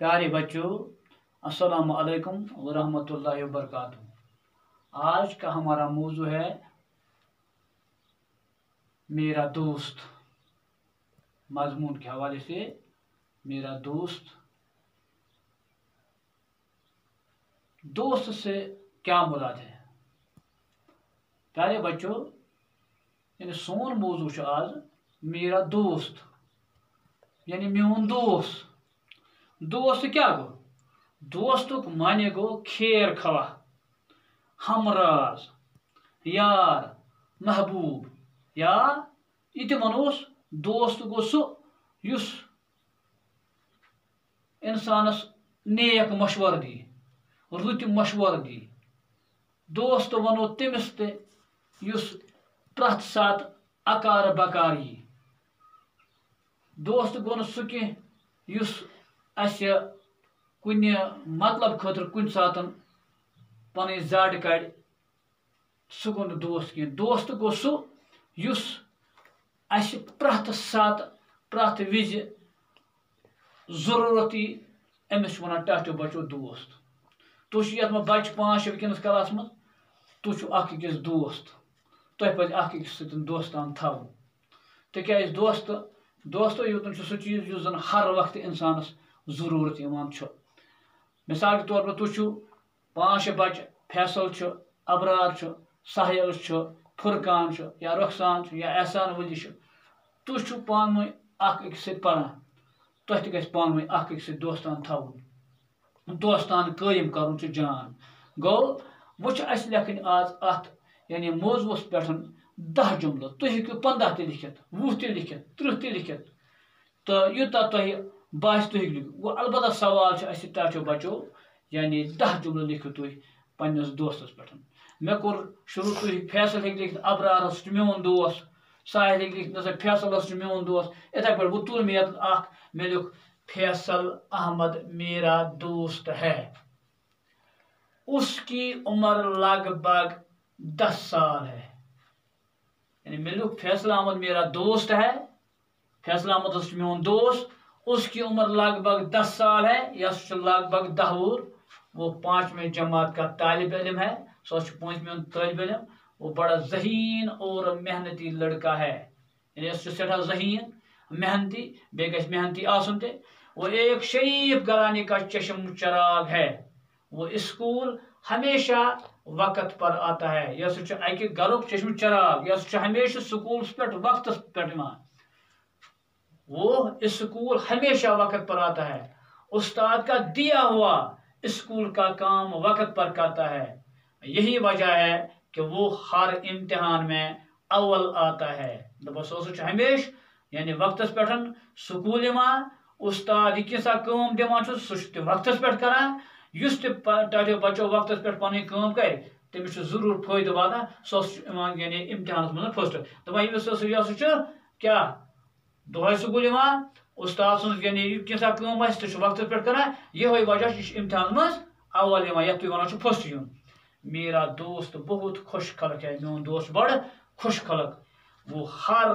प्यारे बच्चों, अस्सलाम वालेकुम वरहमतुल्लाहि वबरकातुहू। आज का हमारा मौजू है मेरा दोस्त। मजमून के हवाले से मेरा दोस्त। दोस्त से क्या मुराद है? प्यारे बच्चों, यानी सोन मौजू है आज मेरा दोस्त, यानी मेन दोस्त। दोस्त क्या गो? दोस्तुक माने गो खेर खवा, हमराज, यार, महबूब, या ये वनोस दोस्त गो सु युस इंसानस नेक मशवर दी, रुत मशवर दी। दोस्त वनो तमिस ते युस प्रथ सात अकार बकार यी। दोस्त गो न सु कि युस अस्य कुन मतलब खतर कुन सातन पन जड़ कड़, सु गो न दोस्त की। दोस्त गो सु युस अस प्रथ सात प्रथ विज जरूरत यी, अमिस वन टाटो बचो दोस्त। तुह ये बच पांच वनकस क्लास मज, तुह अकिस दोस्त, तुह पे अकिस दोस्तान थव। तिक दोस्तो यूतन सह चीज युस जन हर वक्त इंसानस जरूरत इवान छ। मिसाल के तौर पर तुह पांच बच, फैसल, अबरार, साहिल, फुरकान या रुखसान या एहसान वली, तुह पान वन अकिस पान, तुह तह पान वन अकिस दोस्तान थवन, दोस्तान कायम कर जान। गो वो लेखन आज अत यानी मौजूस पे 10 जुमल। तुह हेकू 15 ते लिखित, 20 ते लिखित, 30 ते लिखित, तो यूता तुह बास तुह लिखो। वो अलबत्ता सवाल टाचो बचो, यानी 10 जुमल लिखो तुह पन्नस दोस्तस पे। मे कोर शुरू, तुह फैसल हे लिखित अबरारस मेन दोस्त, साहिल हे लिखित फैसलस मेन दोस्त। इथे पे वो तुल मे लिख फैसल अहमद मेरा दोस्त है, उसकी उम्र लगभग 10 साल है। यानी मे लिख फैसल अहमद मेरा दोस्त है, फैसल अहमद मेन दोस्त, उसकी उम्र लगभग 10 साल है या लगभग 10 वो 5वीं जमात का तालिब इल्म है, 5वीं तालिब इल्म। वो बड़ा जहीन और मेहनती लड़का है, यानी सेठा जहीन मेहनती, बे मेहनती आसन ते। वो एक शरीफ घराने का चश्म चराग है। वो स्कूल हमेशा वक्त पर आता है, या अकि घरुक चश्म चराग, या हमेशा स्कूल पे वक्त पे। वो स्कूल हमेशा वक्त पर आता है, उस्ताद का दिया हुआ स्कूल का काम वक्त पर करता है। यही वजह है कि वो हर इम्तिहान में अव्वल आता है। हमेशा यानी वक्त पे स्कूल उस्ताद यसा काम दिवान सह वक्त पे करान। युस टाटो बचो वक्त पे पन काम कर, तमिस जरूर फायदे वातान, सह यानी इम्तिहान मज फर्स्ट। दपान क्या दुह स्कूल उस्ताद सुन यानी क्या काम वक्त पे करान, ये वजह इम्तिहान मज अव्वल ये वन फर्स्ट यून। मेरा दोस्त बहुत खुश खलक है, मेन दोस्त बड़ खुश खलक। वो हर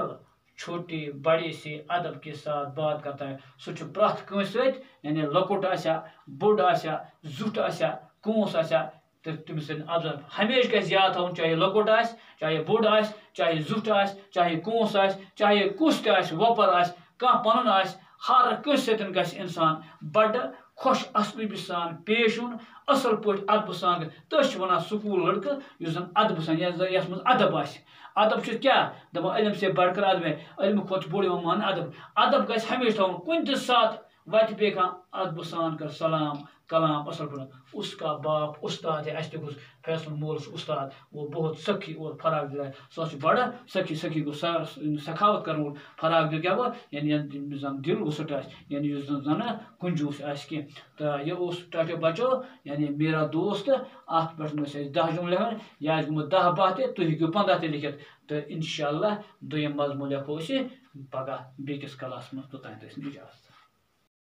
छोटे बड़े से अदब के साथ बात करता है। सह प्रथ कंस सत, यानी लकुट आसा, बोड़ आसा, जुट आसा, कूस आसा, तो तमिस अदब हमेशा गस याद थवन, चाहे लकुट आस, चाहे बोड़ आस, चाहे जुट आस, चाहे कूस आस, चाहे कुस त वपर आस, कह पन आस, हर कंस सत गस इंसान बड़ खुश असलूबी सान पेश यून, असल पे अदब सान। तस वन स्कूल लड़कं जन अदब सान, यस मज अदब आस। अदब क्या दपा इल्म से बढ़कर अदब है, इल्म खुद बोड़ मान अदब। अदब गस हमेशा थवन, कुन साथ वत पे अदब सान कर सलाम कलाम असल पे। उसका बाप उस्ताद है, अस फैसल मोल उस्ताद, वो बहुत सखी और फराग दिल है। सह बड़ा सखी गो सखावत कर फराग दिल क्या वो, यानी जन दिल उसट यानी जन कंजूस कह। तो ये टाटो बचो यानी मेरा दोस्त। अत पे 10 जुमल लिखान, यह 10-12 ते, तुह हेकू 15 ते लिखित। तो इंशाअल्लाह दोयम मजमून लिखो पगह बेकिस क्लास मज। तो इजाजत।